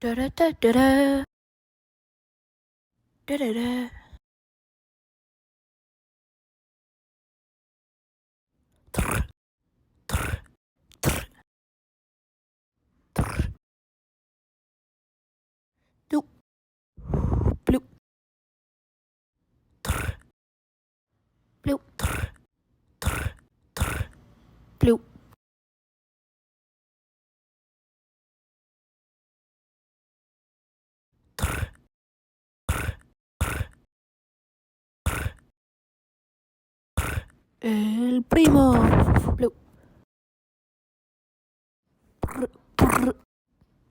Da da da da da. Da da da. Trr, trr, trr, trr. Doop. Bloop. Trr, bloop. Trr, trr, trr. Bloop. Trr, el primo. Bloop. Prr, prr.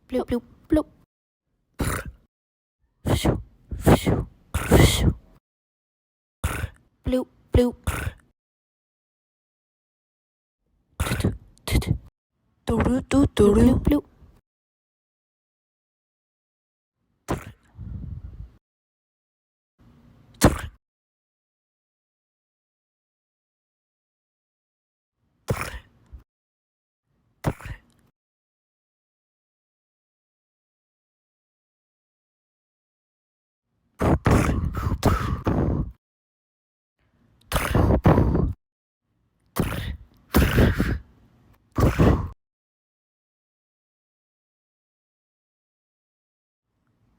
Bloop, bloop, bloop. Prr. Fshoo, fshoo, fshoo. Bloop, bloop. Bloop, bloop, bloop.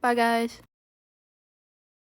Bye, guys.